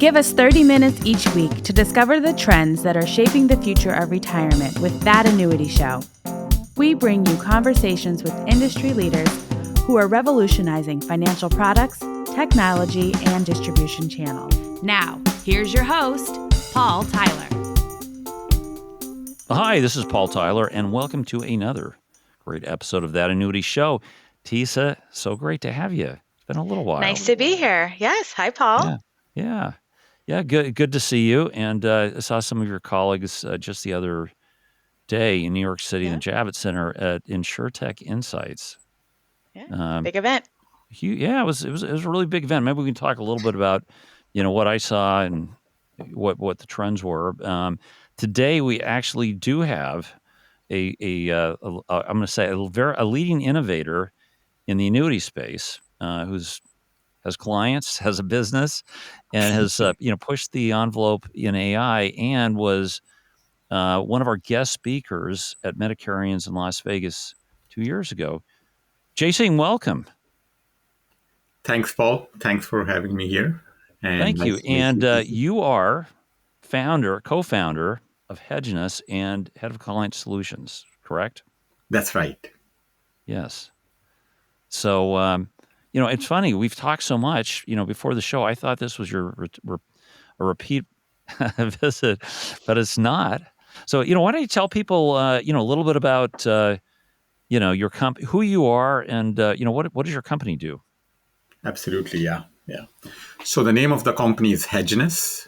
Give us 30 minutes each week to discover the trends that are shaping the future of retirement with That Annuity Show. We bring you conversations with industry leaders who are revolutionizing financial products, technology, and distribution channels. Now, here's your host, Paul Tyler. Hi, this is Paul Tyler, and welcome to another great episode of That Annuity Show. Tisa, so great to have you. It's been a little while. Nice to be here. Yes. Hi, Paul. Yeah. Good to see you. And I saw some of your colleagues just the other day in New York City in the Javits Center at InsurTech Insights. Big event. It was a really big event. Maybe we can talk a little bit about, what I saw and what the trends were. Today we actually do have I'm going to say a leading innovator in the annuity space has clients, has a business, and has pushed the envelope in AI and was one of our guest speakers at Medicarians in Las Vegas 2 years ago. Jay Singh, welcome. Thanks, Paul. Thanks for having me here. And thank you. And you are co-founder of Hedgeness and head of client solutions, correct? That's right. Yes. So, it's funny. We've talked so much, before the show. I thought this was your a repeat visit, but it's not. So, why don't you tell people, a little bit about, your company, who you are, and what does your company do? Absolutely, yeah. So the name of the company is Hedgeness.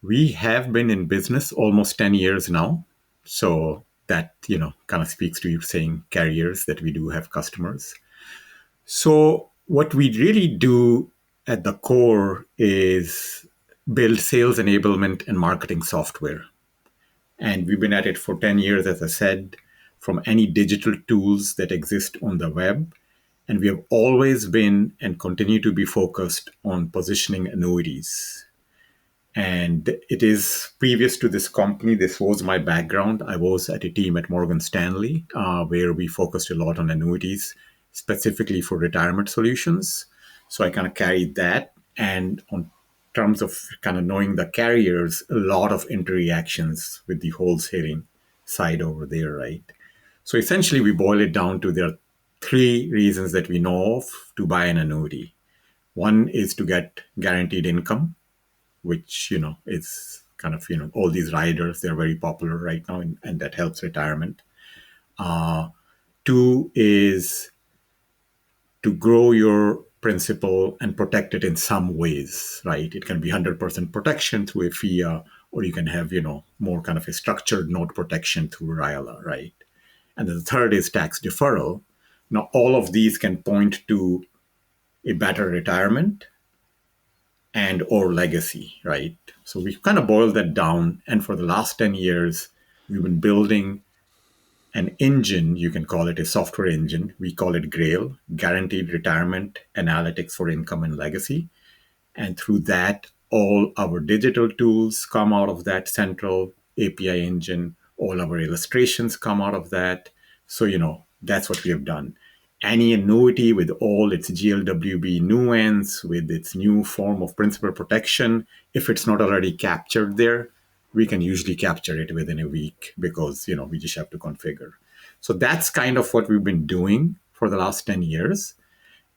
We have been in business almost 10 years now. So that, kind of speaks to you saying carriers that we do have customers. So what we really do at the core is build sales enablement and marketing software. And we've been at it for 10 years, as I said, from any digital tools that exist on the web. And we have always been and continue to be focused on positioning annuities. And it is previous to this company, this was my background. I was at a team at Morgan Stanley, where we focused a lot on annuities, specifically for retirement solutions. So I kind of carried that. And on terms of kind of knowing the carriers, a lot of interactions with the wholesaling side over there, right? So essentially, we boil it down to there are three reasons that we know of to buy an annuity. One is to get guaranteed income, which, is kind of, all these riders, they're very popular right now, and that helps retirement. Two is to grow your principal and protect it in some ways, right? It can be 100% protection through a FIA, or you can have, more kind of a structured note protection through RILA, right? And then the third is tax deferral. Now, all of these can point to a better retirement and or legacy, right? So we've kind of boiled that down. And for the last 10 years, we've been building an engine, you can call it a software engine. We call it GRAIL, Guaranteed Retirement Analytics for Income and Legacy. And through that, all our digital tools come out of that central API engine. All our illustrations come out of that. So, that's what we have done. Any annuity with all its GLWB nuance, with its new form of principal protection, if it's not already captured there, we can usually capture it within a week because, we just have to configure. So that's kind of what we've been doing for the last 10 years.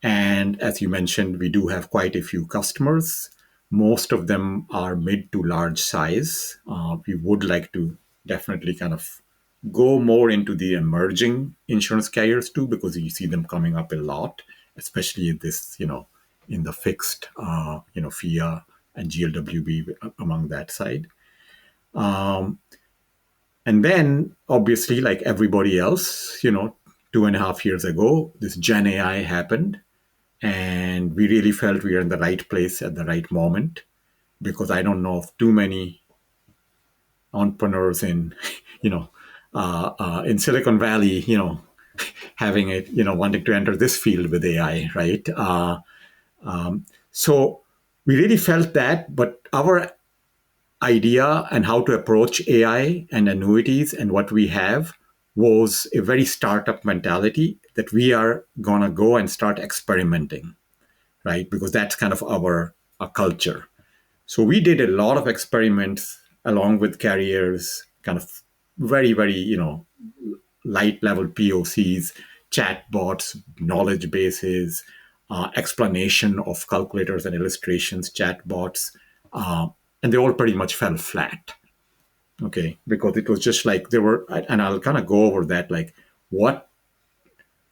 And as you mentioned, we do have quite a few customers. Most of them are mid to large size. We would like to definitely kind of go more into the emerging insurance carriers too, because you see them coming up a lot, especially in this, in the fixed, FIA and GLWB among that side. And then obviously, like everybody else, 2.5 years ago, this Gen AI happened, and we really felt we were in the right place at the right moment, because I don't know of too many entrepreneurs in, in Silicon Valley, having it, wanting to enter this field with AI, right? So we really felt that, but our idea and how to approach AI and annuities and what we have was a very startup mentality that we are going to go and start experimenting, right? Because that's kind of our culture. So we did a lot of experiments along with carriers, kind of very, very, light level POCs, chatbots, knowledge bases, explanation of calculators and illustrations, chatbots, and they all pretty much fell flat. Okay, because it was just like there were, and I'll kind of go over that, like what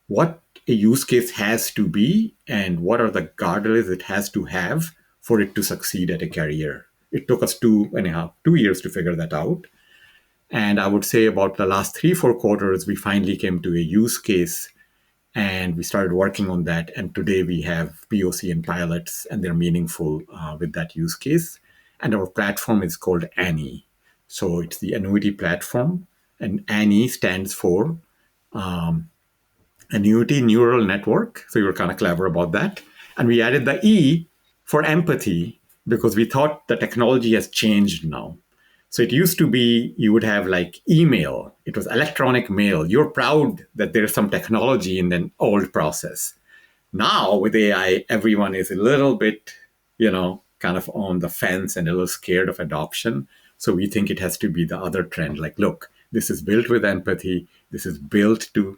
a use case has to be and what are the guardrails it has to have for it to succeed at a carrier. It took us 2 years to figure that out. And I would say about the last 3-4 quarters, we finally came to a use case and we started working on that. And today we have POC and pilots, and they're meaningful with that use case. And our platform is called Annie. So it's the annuity platform. And Annie stands for annuity neural network. So we were kind of clever about that. And we added the E for empathy because we thought the technology has changed now. So it used to be you would have like email. It was electronic mail. You're proud that there's some technology in an old process. Now with AI, everyone is a little bit, kind of on the fence and a little scared of adoption. So we think it has to be the other trend. Like, look, this is built with empathy. This is built to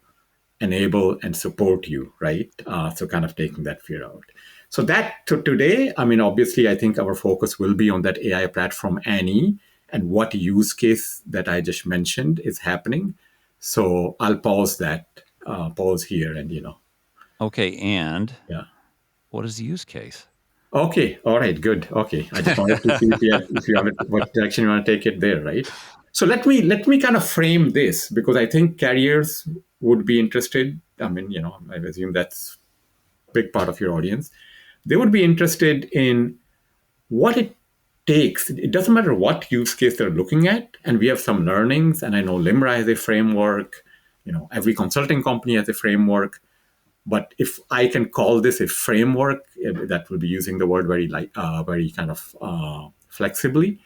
enable and support you, right? So kind of taking that fear out. So today, obviously, I think our focus will be on that AI platform, Annie, and what use case that I just mentioned is happening. So I'll pause here and, Okay, and yeah. What is the use case? Okay, all right, good. Okay, I just wanted to see if you have it, what direction you want to take it there, right? So let me kind of frame this because I think carriers would be interested. I assume that's a big part of your audience. They would be interested in what it takes. It doesn't matter what use case they're looking at, and we have some learnings. And I know Limra has a framework. Every consulting company has a framework. But if I can call this a framework, that will be using the word very kind of flexibly.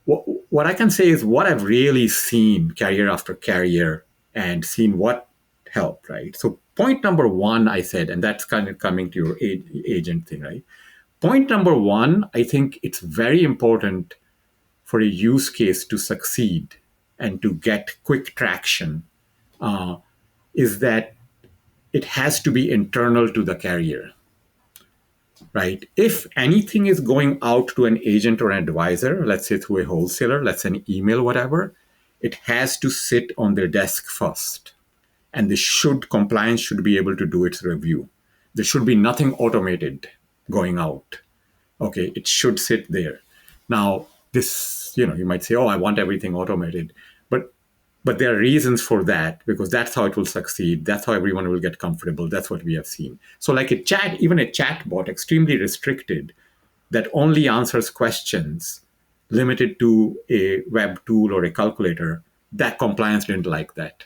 What I can say is what I've really seen carrier after carrier and seen what helped, right? So point number one, I said, and that's kind of coming to your agent thing, right? Point number one, I think it's very important for a use case to succeed and to get quick traction is that it has to be internal to the carrier, right? If anything is going out to an agent or an advisor, let's say through a wholesaler, let's say an email, whatever, it has to sit on their desk first. And compliance should be able to do its review. There should be nothing automated going out. Okay, it should sit there. Now, this, you might say, oh, I want everything automated. But there are reasons for that because that's how it will succeed. That's how everyone will get comfortable. That's what we have seen. So like even a chat bot, extremely restricted, that only answers questions limited to a web tool or a calculator, that compliance didn't like that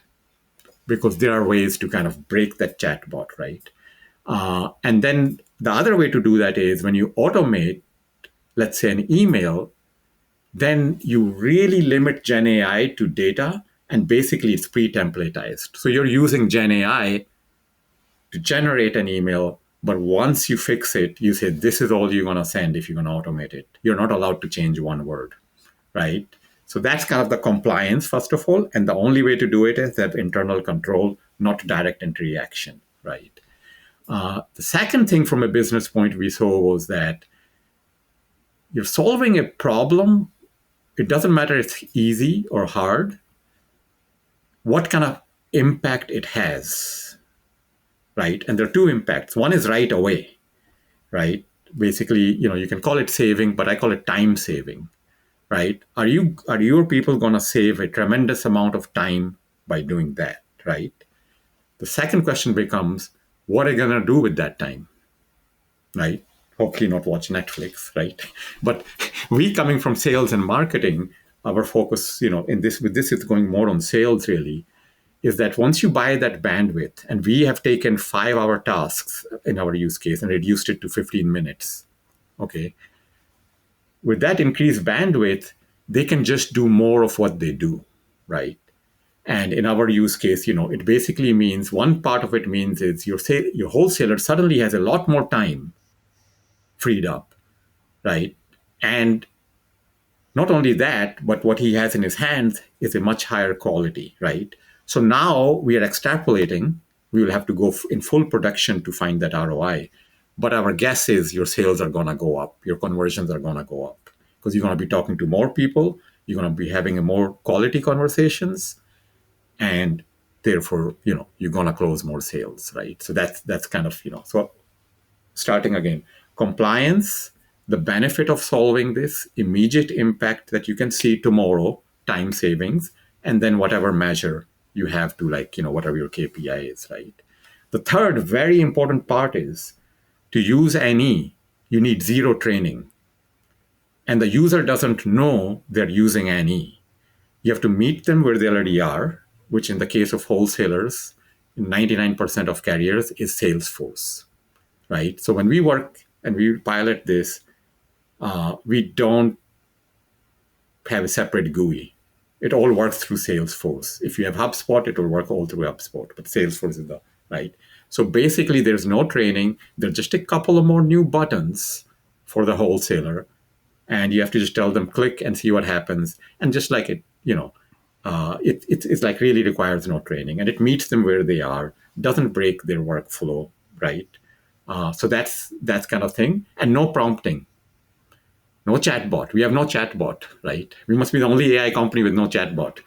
because there are ways to kind of break that chat bot, right? And then the other way to do that is when you automate, let's say an email, then you really limit Gen AI to data. And basically, it's pre-templatized. So you're using Gen AI to generate an email, but once you fix it, you say, this is all you're going to send if you're going to automate it. You're not allowed to change one word, right? So that's kind of the compliance, first of all. And the only way to do it is have internal control, not direct entry action, right? The second thing from a business point we saw was that you're solving a problem. It doesn't matter if it's easy or hard. What kind of impact it has, right? And there are two impacts. One is right away, right? Basically, you can call it saving, but I call it time saving, right? Are your people going to save a tremendous amount of time by doing that, right? The second question becomes, what are you going to do with that time, right? Hopefully not watch Netflix, right? But we coming from sales and marketing, our focus, with this is going more on sales really, is that once you buy that bandwidth, and we have taken 5-hour tasks in our use case and reduced it to 15 minutes, okay? With that increased bandwidth, they can just do more of what they do, right? And in our use case, it basically means one part of it means is your wholesaler suddenly has a lot more time freed up, right? And not only that, but what he has in his hands is a much higher quality, right? So now we are extrapolating. We will have to go in full production to find that ROI. But our guess is your sales are going to go up. Your conversions are going to go up because you're going to be talking to more people. You're going to be having a more quality conversations. And therefore, you're going to close more sales, right? So that's kind of, so starting again, compliance, the benefit of solving this, immediate impact that you can see tomorrow, time savings, and then whatever measure you have to, like, whatever your KPI is, right? The third very important part is to use any, you need zero training. And the user doesn't know they're using any. You have to meet them where they already are, which in the case of wholesalers, 99% of carriers is Salesforce, right? So when we work and we pilot this, we don't have a separate GUI. It all works through Salesforce. If you have HubSpot, it will work all through HubSpot, but Salesforce is the right. So basically, there's no training. There's just a couple of more new buttons for the wholesaler, and you have to just tell them click and see what happens. And just like it, it's like really requires no training, and it meets them where they are, doesn't break their workflow, right? So that's kind of thing, and no prompting. No chatbot. We have no chatbot, right? We must be the only AI company with no chatbot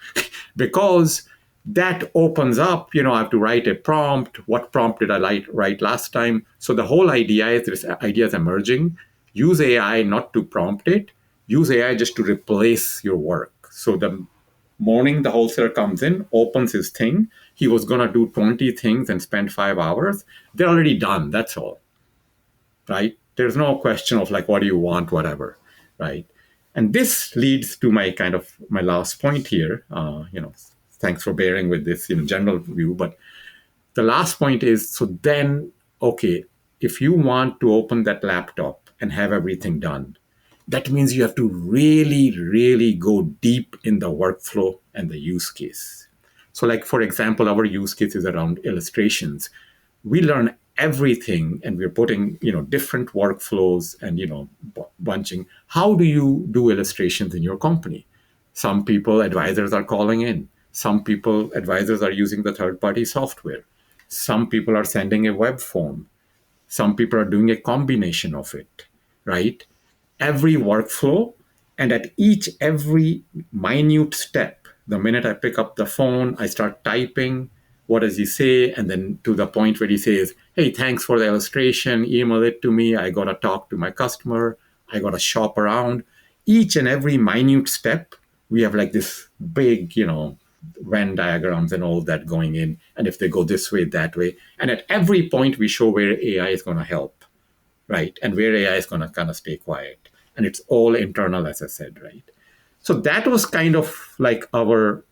because that opens up, I have to write a prompt. What prompt did I write last time? So the whole idea is this idea is emerging. Use AI not to prompt it. Use AI just to replace your work. So the morning the wholesaler comes in, opens his thing. He was going to do 20 things and spend 5 hours. They're already done. That's all, right? There's no question of like, what do you want, whatever. Right. And this leads to my last point here. Thanks for bearing with this general view. But the last point is, so then, okay, if you want to open that laptop and have everything done, that means you have to really, really go deep in the workflow and the use case. So like, for example, our use case is around illustrations. We learn everything and we're putting different workflows and bunching. How do you do illustrations in your company? Some people, advisors, are calling in. Some people, advisors, are using the third-party software. Some people are sending a web form. Some people are doing a combination of it, right? Every workflow, and at every minute step, the minute I pick up the phone, I start typing, what does he say? And then to the point where he says, hey, thanks for the illustration, email it to me. I got to talk to my customer. I got to shop around. Each and every minute step, we have like this big, Venn diagrams and all that going in. And if they go this way, that way. And at every point, we show where AI is going to help, right? And where AI is going to kind of stay quiet. And it's all internal, as I said, right? So that was kind of like our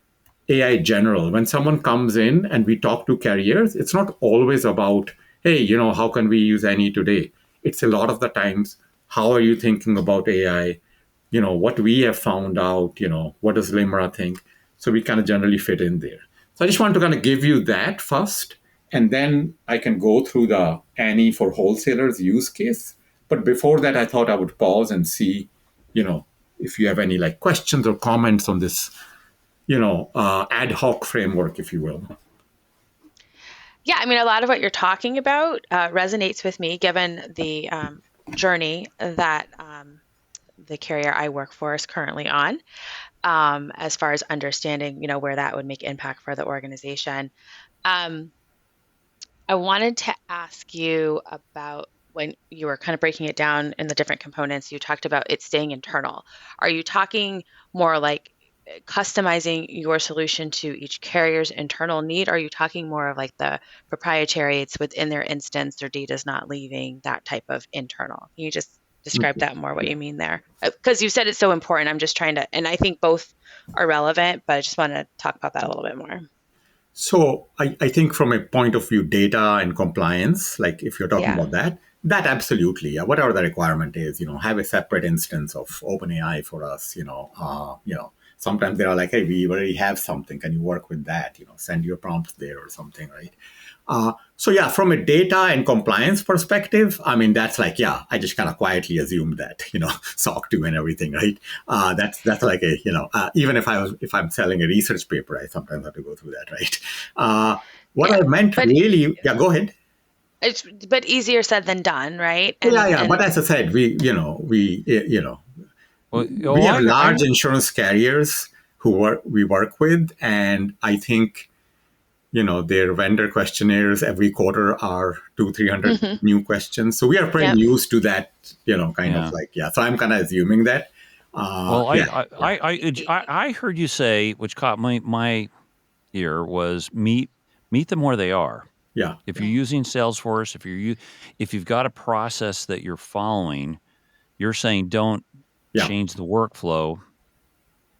AI general. When someone comes in and we talk to carriers, it's not always about, hey, how can we use any today? It's a lot of the times, how are you thinking about AI? What we have found out, what does Limra think? So we kind of generally fit in there. So I just want to kind of give you that first, and then I can go through the Annie for wholesalers use case. But before that, I thought I would pause and see, if you have any like questions or comments on this ad hoc framework, if you will. Yeah, I mean, a lot of what you're talking about resonates with me, given the journey that the carrier I work for is currently on, as far as understanding, where that would make impact for the organization. I wanted to ask you about when you were kind of breaking it down in the different components. You talked about it staying internal. Are you talking more like customizing your solution to each carrier's internal need? Are you talking more of like the proprietary, it's within their instance, their data's not leaving, that type of internal? Can you just describe that more, what you mean there? Because you said it's so important. I'm just trying to, and I think both are relevant, but I just want to talk about that a little bit more. So I think from a point of view, data and compliance, like if you're talking about that absolutely, whatever the requirement is, have a separate instance of OpenAI for us, sometimes they are like, hey, we already have something. Can you work with that? Send your prompts there or something, right? So yeah, from a data and compliance perspective, I mean, that's like, yeah, I just kind of quietly assumed that, SOC 2 and everything, right? That's like a, even if I'm selling a research paper, I sometimes have to go through that, right? What Yeah, I meant but really, yeah, go ahead. it's easier said than done, right? Yeah. But as I said, Well, we have I large insurance carriers we work with, and I think their vendor questionnaires every quarter are 200-300 new questions. So we are pretty Yep. used to that, kind of Yeah. like, yeah. So I'm kind of assuming that. Well, Yeah. I heard you say, which caught my ear, was meet them where they are. Yeah. If you're using Salesforce, if you've got a process that you're following, you're saying don't Yeah. change the workflow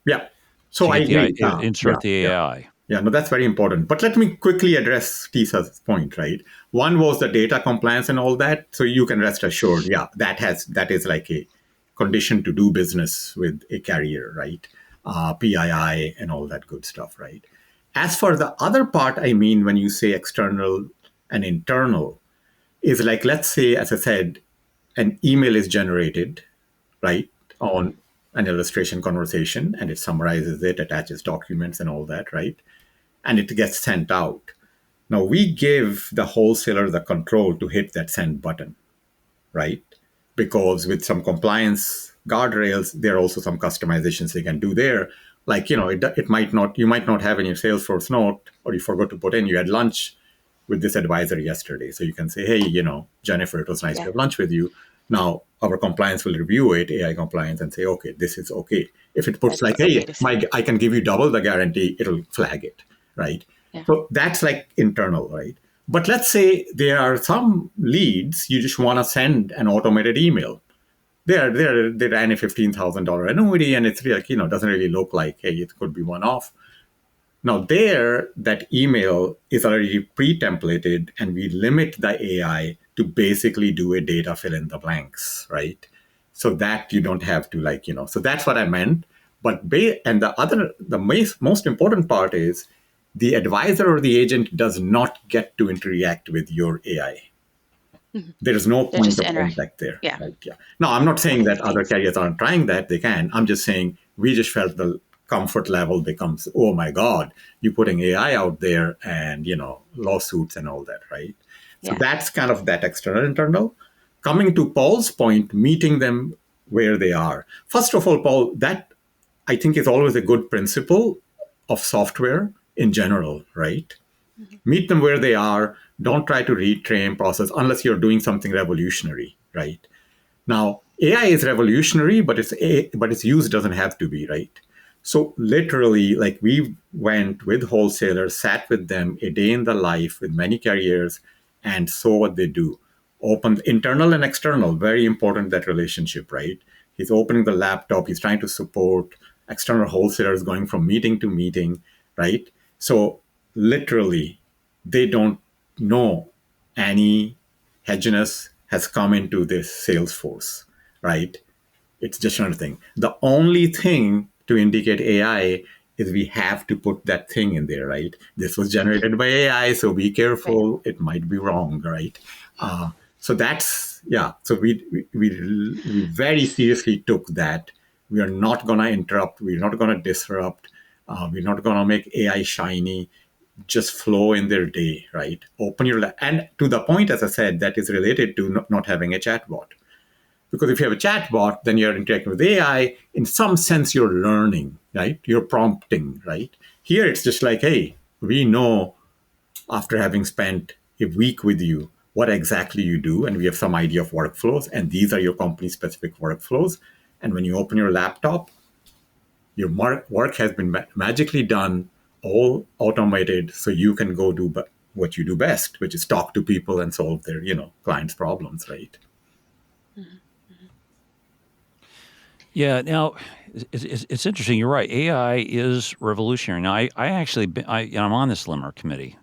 Yeah. So to I get agree. insert the AI. Yeah, no, that's very important. But let me quickly address Tisa's point, right? One was the data compliance and all that. So you can rest assured, yeah, that is like a condition to do business with a carrier, right? PII and all that good stuff, right? As for the other part, I mean, when you say external and internal, is like, let's say, as I said, an email is generated, right, on an illustration conversation, and it summarizes it, attaches documents and all that, right? And it gets sent out. Now we give the wholesaler the control to hit that send button, right? Because with some compliance guardrails, there are also some customizations they can do there. Like, it might not, you might not have in your Salesforce note, or you forgot to put in, you had lunch with this advisor yesterday. So you can say, hey, Jennifer, it was nice to have lunch with you. Now our compliance will review it, AI compliance, and say, okay, this is okay. If it puts That's like, okay hey, to say. I can give you double the guarantee, it'll flag it, right? Yeah. So that's like internal, right? But let's say there are some leads you just want to send an automated email. They ran a $15,000 annuity, and it's like, doesn't really look like, hey, it could be one off. Now there, that email is already pre-templated, and we limit the AI to basically do a data fill in the blanks, right? So that you don't have to so that's what I meant. But and the most important part is the advisor or the agent does not get to interact with your AI. There is no They're point just of contact there. Yeah. Right? Yeah. No, I'm not saying that other Thanks. carriers aren't trying that. They can. I'm just saying we just felt the comfort level becomes, oh my God, you're putting AI out there and, lawsuits and all that, right? So Yeah. that's kind of that external internal. Coming to Paul's point, meeting them where they are. First of all, Paul, that I think is always a good principle of software in general, right? Meet them where they are. Don't try to retrain process unless you're doing something revolutionary, right? Now, AI is revolutionary, but its use doesn't have to be, right? So literally, like, we went with wholesalers, sat with them a day in the life with many carriers, and saw what they do. Open internal and external, very important, that relationship, right? He's opening the laptop, he's trying to support external wholesalers going from meeting to meeting, right? So literally, they don't know any Hedgeness has come into this Salesforce, right? It's just another thing. The only thing to indicate AI is we have to put that thing in there, right? This was generated by AI, so be careful. It might be wrong, right? So that's, yeah. So we very seriously took that. We are not going to interrupt. We're not going to disrupt. We're not going to make AI shiny. Just flow in their day, right? Open your and to the point, as I said, that is related to not having a chatbot. Because if you have a chatbot, then you're interacting with AI. In some sense, you're learning, right? You're prompting, right? Here, it's just like, hey, we know after having spent a week with you what exactly you do, and we have some idea of workflows, and these are your company-specific workflows. And when you open your laptop, your work has been magically done, all automated, so you can go do what you do best, which is talk to people and solve their, clients' problems, right? Yeah. Now, it's interesting. You're right. AI is revolutionary. Now, I actually, I'm on this Limmer committee,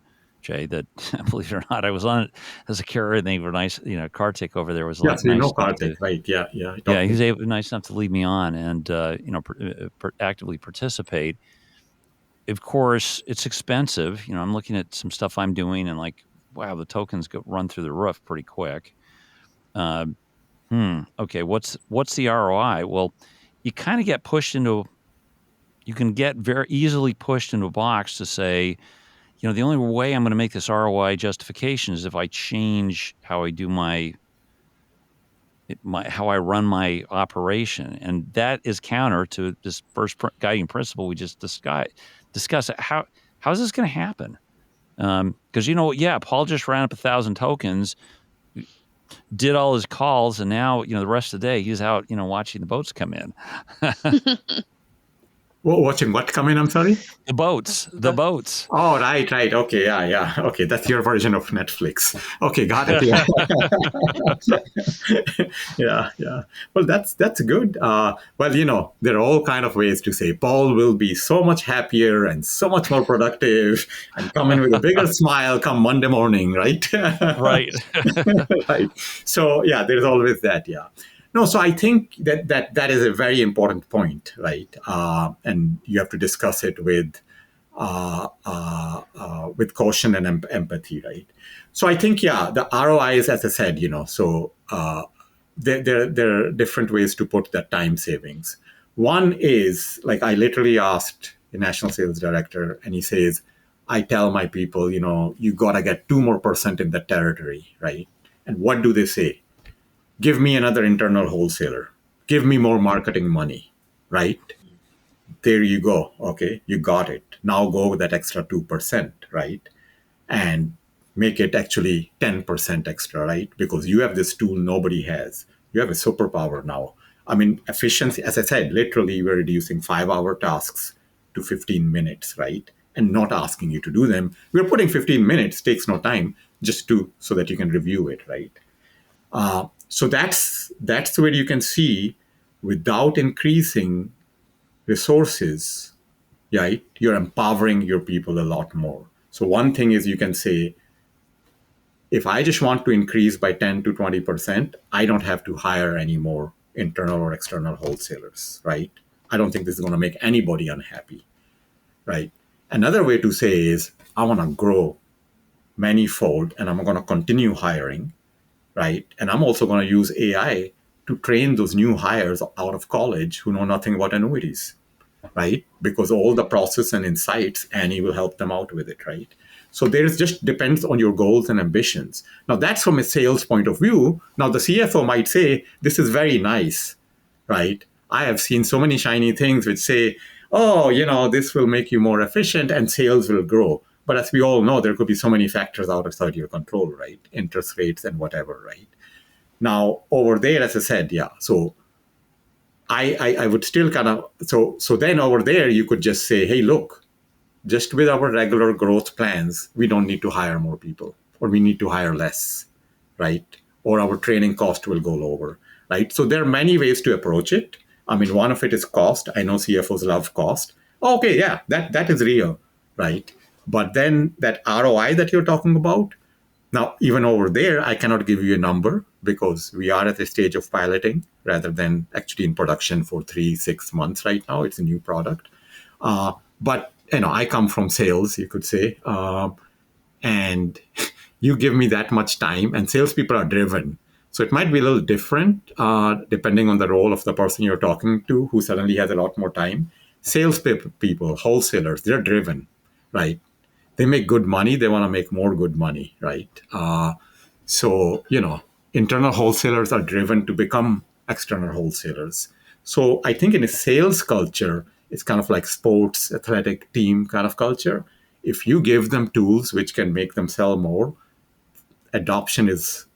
Jay, that believe it or not, I was on it as a carrier, and they were nice. Car take over there was Yes, we know nice enough to. Karthik, right? Yeah, yeah. Yeah, he was nice enough to leave me on and actively participate. Of course, it's expensive. I'm looking at some stuff I'm doing, and like, wow, the tokens run through the roof pretty quick. Okay, what's the ROI? Well, you kind of get pushed into. You can get very easily pushed into a box to say, the only way I'm going to make this ROI justification is if I change how I do how I run my operation, and that is counter to this first guiding principle we just discuss. How is this going to happen? Because Paul just ran up 1,000 tokens, did all his calls, and now the rest of the day he's out watching the boats come in. Well, watching what come in? I'm sorry. The boats. Oh, right. Okay, yeah. Okay, that's your version of Netflix. Okay, got it. Yeah, yeah. Well, that's good. Well, there are all kind of ways to say Paul will be so much happier and so much more productive, and come in with a bigger smile come Monday morning, right? Right. Right. So yeah, there's always that. Yeah. No, so I think that is a very important point, right? And you have to discuss it with caution and empathy, right? So I think, the ROIs, as I said, so there are different ways to put that time savings. One is, like, I literally asked the national sales director, and he says, I tell my people, you got to get 2% more in that territory, right? And what do they say? Give me another internal wholesaler. Give me more marketing money, right? There you go. Okay, you got it. Now go with that extra 2%, right? And make it actually 10% extra, right? Because you have this tool nobody has. You have a superpower now. I mean, efficiency, as I said, literally we're reducing 5-hour tasks to 15 minutes, right? And not asking you to do them. We're putting 15 minutes, takes no time, so that you can review it, right? So that's where you can see, without increasing resources, right, you're empowering your people a lot more. So one thing is, you can say, if I just want to increase by 10 to 20%, I don't have to hire any more internal or external wholesalers, right? I don't think this is going to make anybody unhappy, right? Another way to say is, I want to grow manifold, and I'm going to continue hiring, right? And I'm also going to use AI to train those new hires out of college who know nothing about annuities, right? Because all the process and insights, Annie will help them out with it, right? So there's just depends on your goals and ambitions. Now, that's from a sales point of view. Now, the CFO might say, this is very nice, right? I have seen so many shiny things which say, oh, this will make you more efficient and sales will grow. But as we all know, there could be so many factors outside your control, right? Interest rates and whatever, right? Now, over there, as I said, so I would still kind of, so then over there, you could just say, hey, look, just with our regular growth plans, we don't need to hire more people, or we need to hire less, right? Or our training cost will go lower, right? So there are many ways to approach it. I mean, one of it is cost. I know CFOs love cost. Okay, yeah, that is real, right? But then that ROI that you're talking about, now, even over there, I cannot give you a number because we are at the stage of piloting rather than actually in production for 3-6 months right now. It's a new product. But, I come from sales, you could say. And you give me that much time, and salespeople are driven. So it might be a little different depending on the role of the person you're talking to, who suddenly has a lot more time. Salespeople, wholesalers, they're driven, right? They make good money. They want to make more good money, right? So, internal wholesalers are driven to become external wholesalers. So I think in a sales culture, it's kind of like sports, athletic team kind of culture. If you give them tools which can make them sell more, adoption is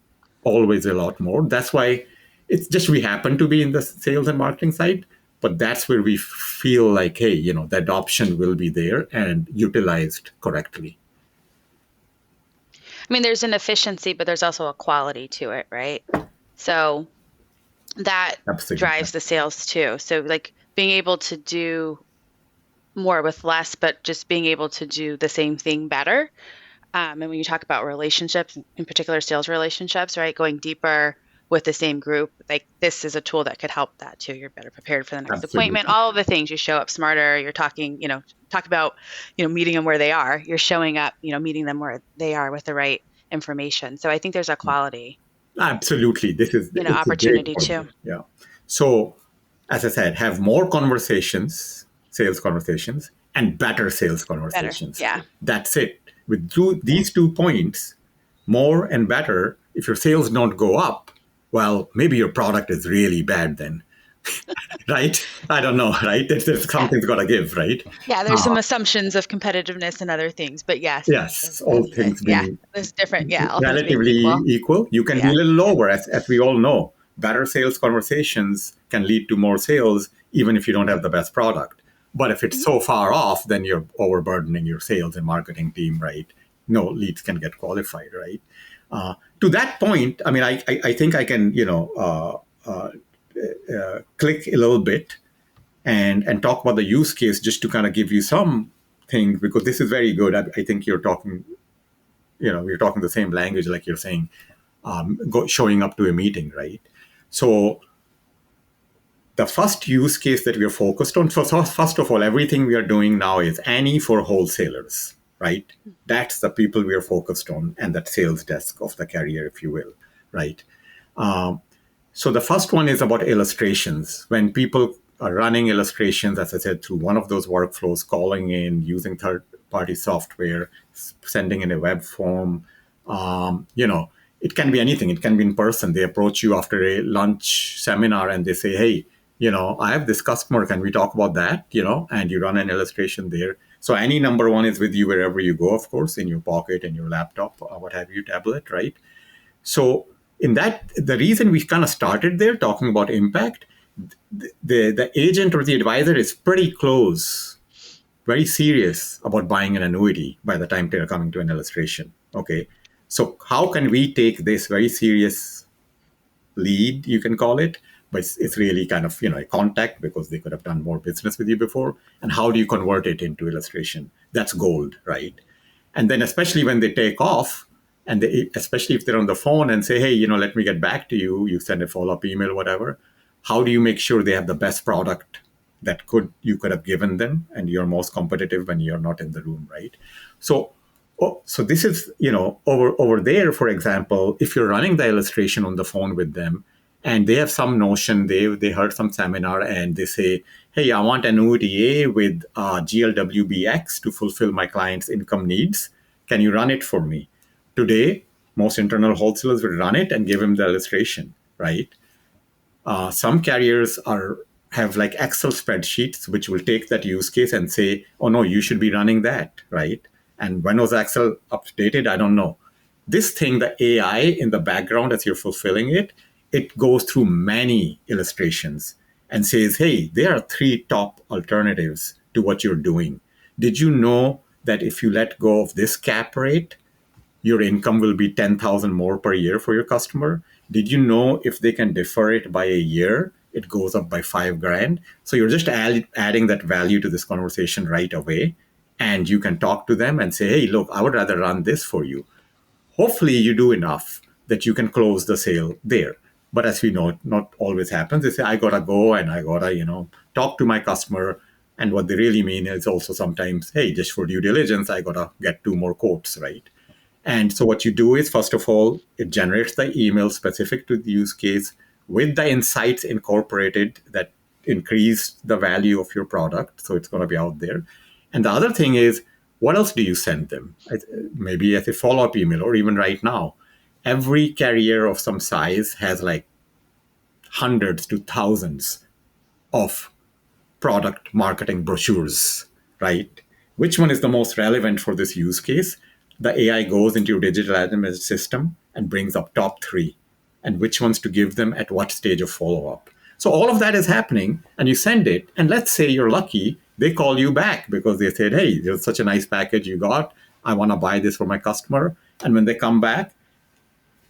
always a lot more. That's why it's just we happen to be in the sales and marketing side, but that's where we feel like, hey, the adoption will be there and utilized correctly. I mean, there's an efficiency, but there's also a quality to it, right? So that Absolutely. drives the sales too. So like being able to do more with less, but just being able to do the same thing better And when you talk about relationships, in particular sales relationships, right, going deeper with the same group, like this is a tool that could help that too. You're better prepared for the next appointment. Absolutely. All of the things, you show up smarter. You're talking, talk about, meeting them where they are. You're showing up, meeting them where they are with the right information. So I think there's a quality, Absolutely. It's a great opportunity point. too. Yeah. So, as I said, have more conversations, sales conversations, and better sales Better. conversations. Yeah. That's it. With these 2 points, more and better, if your sales don't go up, well, maybe your product is really bad then. Right? I don't know, right? There's Yeah. something's got to give, right? Yeah, there's some assumptions of competitiveness and other things, but yes. Yes, all things Yeah, being there's different. Yeah, all things being relatively equal. equal, you can be a little lower, as we all know. Better sales conversations can lead to more sales, even if you don't have the best product. But if it's so far off, then you're overburdening your sales and marketing team, right? No leads can get qualified, right? To that point, I mean, I think I can, click a little bit and talk about the use case just to kind of give you some things, because this is very good. I think you're talking, we're talking the same language, like you're saying, showing up to a meeting, right? So the first use case that we are focused on, so first of all, everything we are doing now is Annie for wholesalers, right? That's the people we are focused on, and that sales desk of the carrier, if you will, right? So the first one is about illustrations. When people are running illustrations, as I said, through one of those workflows, calling in, using third-party software, sending in a web form, it can be anything. It can be in person. They approach you after a lunch seminar and they say, hey, I have this customer. Can we talk about that? And you run an illustration there. So any number one is with you wherever you go, of course, in your pocket, in your laptop, what have you, tablet, right? So in that, the reason we kind of started there talking about impact, the agent or the advisor is pretty close, very serious about buying an annuity by the time they're coming to an illustration. Okay. So how can we take this very serious lead, you can call it, but it's really kind of, a contact because they could have done more business with you before. And how do you convert it into illustration? That's gold, right? And then especially when they take off, and especially if they're on the phone and say, hey, let me get back to you, you send a follow-up email, whatever. How do you make sure they have the best product that you could have given them, and you're most competitive when you're not in the room, right? So this is, over there, for example, if you're running the illustration on the phone with them, and they have some notion, they heard some seminar, and they say, hey, I want annuity A with GLWBX to fulfill my client's income needs. Can you run it for me? Today, most internal wholesalers will run it and give him the illustration, right? Some carriers have like Excel spreadsheets, which will take that use case and say, oh no, you should be running that, right? And when was Excel updated? I don't know. This thing, the AI in the background, as you're fulfilling it, it goes through many illustrations and says, hey, there are 3 top alternatives to what you're doing. Did you know that if you let go of this cap rate, your income will be 10,000 more per year for your customer? Did you know if they can defer it by a year, it goes up by $5,000? So you're just adding that value to this conversation right away. And you can talk to them and say, hey, look, I would rather run this for you. Hopefully you do enough that you can close the sale there. But as we know, it not always happens. They say, I got to go and I got to, talk to my customer. And what they really mean is also sometimes, hey, just for due diligence, I got to get 2 more quotes, right? And so what you do is, first of all, it generates the email specific to the use case with the insights incorporated that increase the value of your product. So it's going to be out there. And the other thing is, what else do you send them? Maybe as a follow-up email, or even right now, every carrier of some size has like hundreds to thousands of product marketing brochures, right? Which one is the most relevant for this use case? The AI goes into your digital admin system and brings up top 3, and which ones to give them at what stage of follow-up. So all of that is happening, and you send it, and let's say you're lucky, they call you back because they said, hey, there's such a nice package you got. I want to buy this for my customer. And when they come back,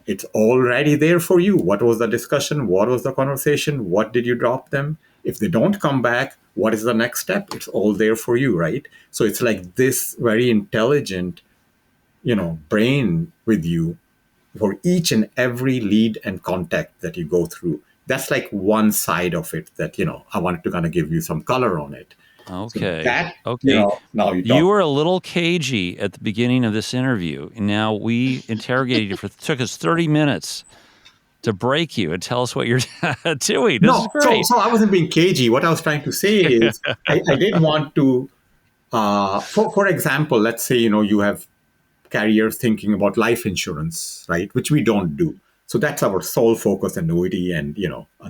it's already there for you. What was the discussion? What was the conversation? What did you drop them? If they don't come back, what is the next step? It's all there for you, right? So it's like this very intelligent brain with you for each and every lead and contact that you go through. That's like one side of it that, I wanted to kind of give you some color on it. So Okay. that, Okay. now you You talk. were a little cagey at the beginning of this interview, and now we interrogated you took us 30 minutes to break you and tell us what you're doing. This is No, so great. so I wasn't being cagey. What I was trying to say is I did want to, for example, let's say, you have carriers thinking about life insurance, right? Which we don't do. So that's our sole focus, annuity, and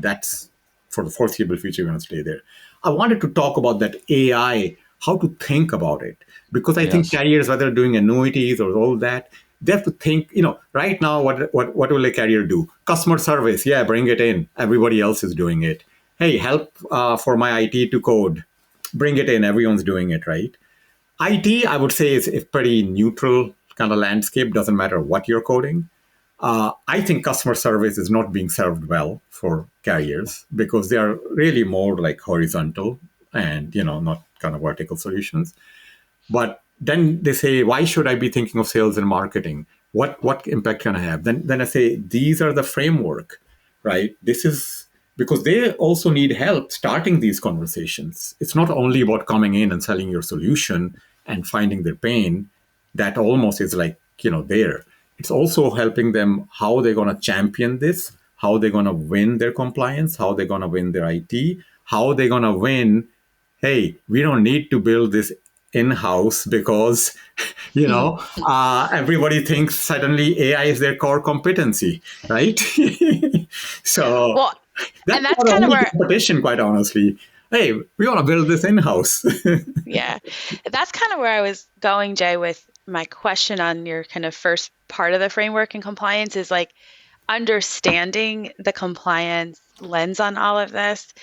that's for the foreseeable future. We're going to stay there. I wanted to talk about that AI, how to think about it, because I think Yes. carriers, whether doing annuities or all that, they have to think. Right now, what will a carrier do? Customer service, yeah, bring it in. Everybody else is doing it. Hey, help for my IT to code, bring it in. Everyone's doing it, right? IT, I would say, is a pretty neutral kind of landscape. Doesn't matter what you're coding. I think customer service is not being served well for carriers because they are really more like horizontal and not kind of vertical solutions. But then they say, why should I be thinking of sales and marketing? What impact can I have? Then I say, these are the framework, right? This is because they also need help starting these conversations. It's not only about coming in and selling your solution and finding their pain. That almost is like, there. It's also helping them how they're going to champion this, how they're going to win their compliance, how they're going to win their IT, how they're going to win. Hey, we don't need to build this in-house because everybody thinks suddenly AI is their core competency, right? So Well, that's and that's not the kind of only where, competition, quite honestly. Hey, we want to build this in-house. yeah, that's kind of where I was going, Jay, with my question on your kind of first part of the framework and compliance is like understanding the compliance lens on all of this.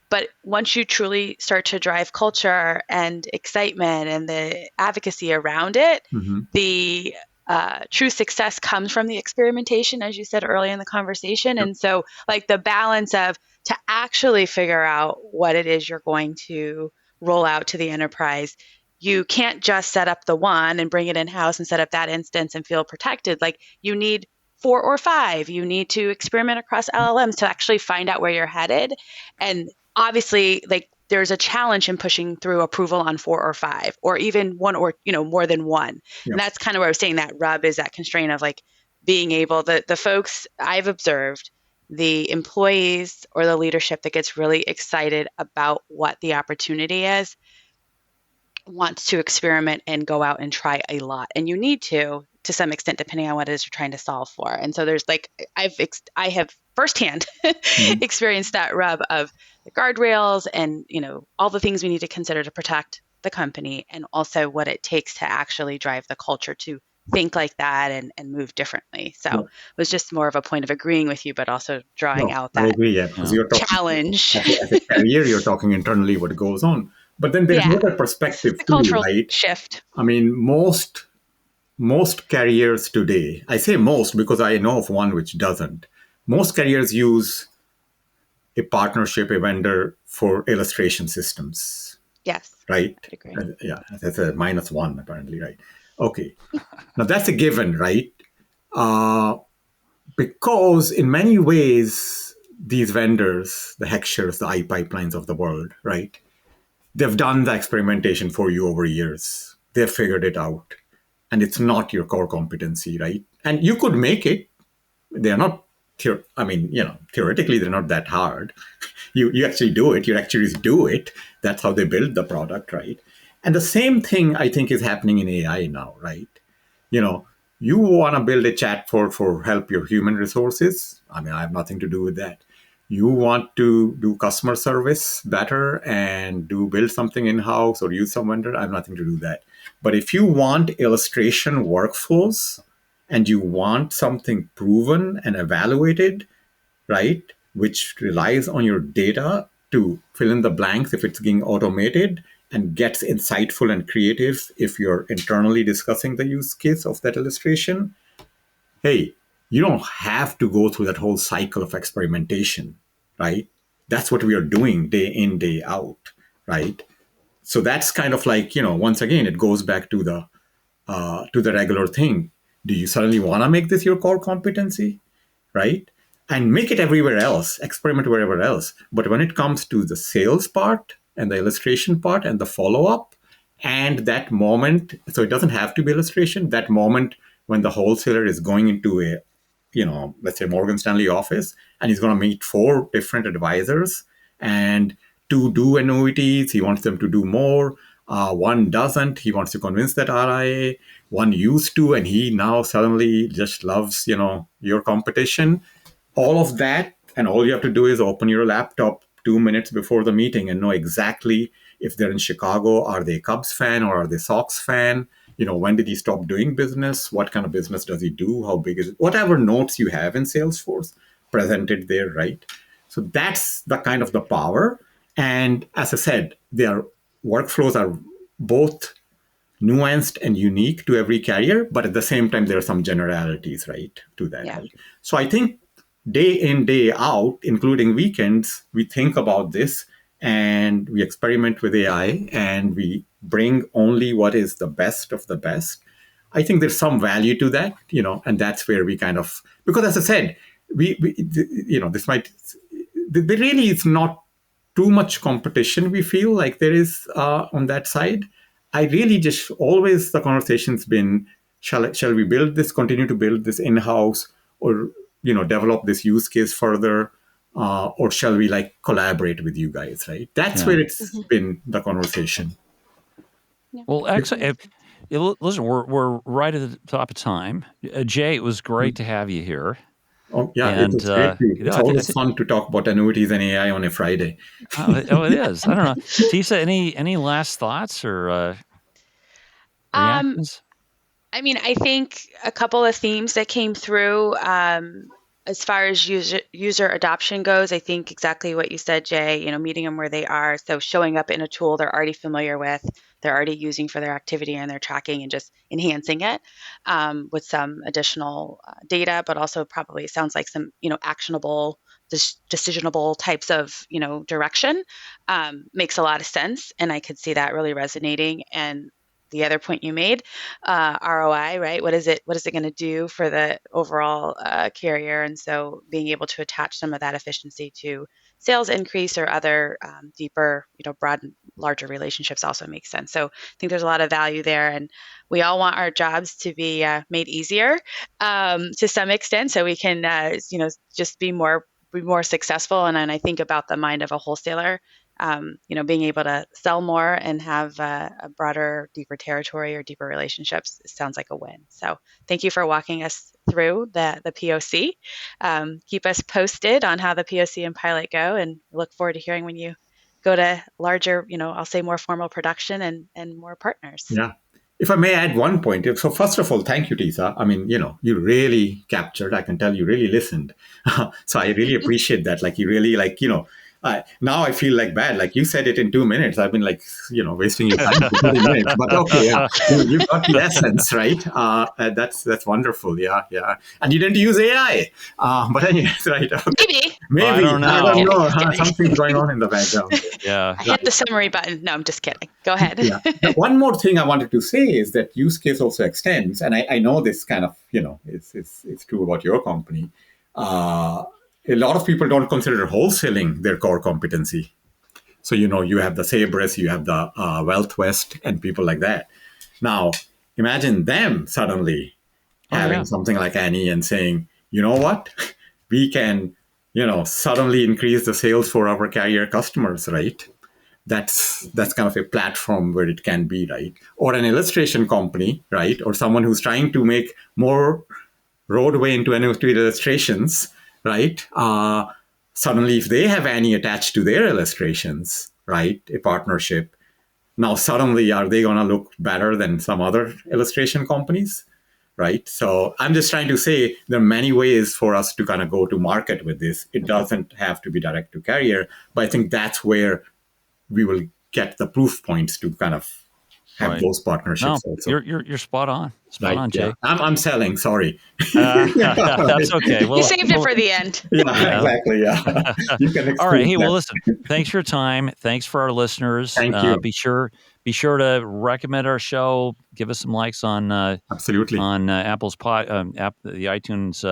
But once you truly start to drive culture and excitement and the advocacy around it, Mm-hmm. the true success comes from the experimentation, as you said early in the conversation. Yep. And so, like the balance of to actually figure out what it is you're going to roll out to the enterprise. You can't just set up the one and bring it in house and set up that instance and feel protected. Like you need 4 or 5. You need to experiment across LLMs to actually find out where you're headed. And obviously, like there's a challenge in pushing through approval on 4 or 5 or even one or more than one. Yep. And that's kind of where I was saying that rub is that constraint of like being able the folks I've observed, the employees or the leadership that gets really excited about what the opportunity is wants to experiment and go out and try a lot. And you need to some extent, depending on what it is you're trying to solve for. And so there's like, I have firsthand Mm-hmm. experienced that rub of the guardrails and, all the things we need to consider to protect the company and also what it takes to actually drive the culture to think like that and move differently. So Yeah. it was just more of a point of agreeing with you, but also drawing No, out I that agree. Yeah, because you're talking challenge. as a carrier, you're talking internally what goes on. But then there's Yeah. another perspective The too, cultural right? shift. I mean, most carriers today, I say most because I know of one which doesn't. Most carriers use a partnership, a vendor for illustration systems, Yes. right? I'd agree. Yeah, that's a -1 apparently, right? Okay. Now that's a given, right? Because in many ways, these vendors, the Hexers, the iPipelines of the world, right? They've done the experimentation for you over years. They've figured it out. And it's not your core competency, right? And you could make it. They're not, theoretically, they're not that hard. You actually do it. Your actuaries do it. That's how they build the product, right? And the same thing, I think, is happening in AI now, right? You know, you want to build a chat for help your human resources. I mean, I have nothing to do with that. You want to do customer service better and build something in house or use some vendor. I have nothing to do that. But if you want illustration workflows and you want something proven and evaluated, right, which relies on your data to fill in the blanks if it's being automated and gets insightful and creative if you're internally discussing the use case of that illustration, hey, you don't have to go through that whole cycle of experimentation, right? That's what we are doing day in, day out, right? So that's kind of like, once again, it goes back to the to the regular thing. Do you suddenly want to make this your core competency, right? And make it everywhere else, experiment wherever else. But when it comes to the sales part and the illustration part and the follow up, and that moment, so it doesn't have to be illustration, that moment when the wholesaler is going into a, let's say Morgan Stanley office, and he's going to meet 4 different advisors, and 2 do annuities, he wants them to do more. 1 doesn't, he wants to convince that RIA. 1 used to, and he now suddenly just loves, your competition. All of that, and all you have to do is open your laptop 2 minutes before the meeting and know exactly if they're in Chicago, are they a Cubs fan or are they Sox fan? When did he stop doing business? What kind of business does he do? How big is it? Whatever notes you have in Salesforce, presented there, right? So that's the kind of the power. And as I said, their workflows are both nuanced and unique to every carrier, but at the same time, there are some generalities, right, to that. Yeah. Right? So I think day in, day out, including weekends, we think about this and we experiment with AI and we bring only what is the best of the best. I think there's some value to that, and that's where we kind of, because as I said, this might, there really is not too much competition we feel like there is on that side. I really just always, the conversation's been, shall we build this, continue to build this in-house, or develop this use case further, or shall we collaborate with you guys, right? That's where it's been the conversation. Yeah. Well, actually, listen, we're right at the top of time. Jay, it was great to have you here. Oh yeah, and, it's great too. It's always fun to talk about annuities and AI on a Friday. It is. I don't know, Tisa, any last thoughts or reactions? I mean, I think a couple of themes that came through as far as user adoption goes. I think exactly what you said, Jay, meeting them where they are. So showing up in a tool they're already familiar with, they're already using for their activity and their tracking, and just enhancing it with some additional data, but also probably sounds like some, actionable, decisionable types of, direction makes a lot of sense. And I could see that really resonating. And the other point you made, ROI, right? What is it going to do for the overall carrier? And so being able to attach some of that efficiency to sales increase or other deeper, broad, larger relationships also makes sense. So I think there's a lot of value there, and we all want our jobs to be made easier to some extent, so we can, just be more successful. And then I think about the mind of a wholesaler. Being able to sell more and have a broader, deeper territory or deeper relationships sounds like a win. So thank you for walking us through the POC. Keep us posted on how the POC and pilot go, and look forward to hearing when you go to larger, I'll say more formal production and more partners. Yeah. If I may add one point. So first of all, thank you, Tisa. I mean, you really captured, I can tell you really listened. So I really appreciate that. You really now I feel bad. You said it in 2 minutes. I've been wasting your time for 20 minutes. But okay, yeah, you got the essence, right? That's wonderful. Yeah. And you didn't use AI. But anyways, right? Okay. Maybe. I don't know. Something's going on in the background. Yeah. I hit the summary button. No, I'm just kidding. Go ahead. Yeah. One more thing I wanted to say is that use case also extends, and I know this kind of it's true about your company. A lot of people don't consider wholesaling their core competency. So, you have the Sabres, you have the Wealth West, and people like that. Now, imagine them suddenly having something like Annie and saying, you know what, we can, suddenly increase the sales for our carrier customers, right? That's kind of a platform where it can be, right? Or an illustration company, right? Or someone who's trying to make more roadway into annuity illustrations, right? Suddenly, if they have Annie attached to their illustrations, right, a partnership, now suddenly are they going to look better than some other illustration companies, right? So I'm just trying to say there are many ways for us to kind of go to market with this. It doesn't have to be direct to carrier, but I think that's where we will get the proof points to kind of have those partnerships also. You're spot on. Spot on, Jay. Yeah. I'm selling. Sorry. That's okay. Well, you saved it for the end. Yeah, exactly. Yeah. You can all right. Hey, well, listen. Thanks for your time. Thanks for our listeners. Thank you. Be sure Be sure to recommend our show. Give us some likes on Absolutely. on Apple's the iTunes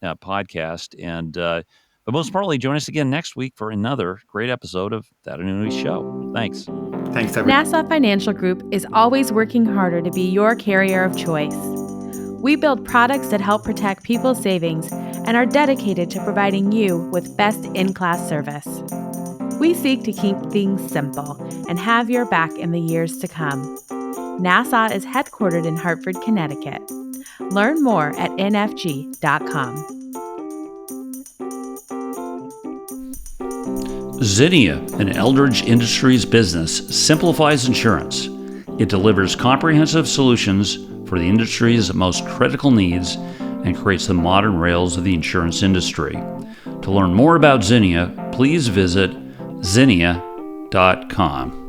podcast, and but most importantly, join us again next week for another great episode of That Annuity Show. Thanks. Thanks, everyone. Nassau Financial Group is always working harder to be your carrier of choice. We build products that help protect people's savings and are dedicated to providing you with best-in-class service. We seek to keep things simple and have your back in the years to come. Nassau is headquartered in Hartford, Connecticut. Learn more at nfg.com. Zinnia, an Eldridge Industries business, simplifies insurance. It delivers comprehensive solutions for the industry's most critical needs and creates the modern rails of the insurance industry. To learn more about Zinnia, please visit zinnia.com.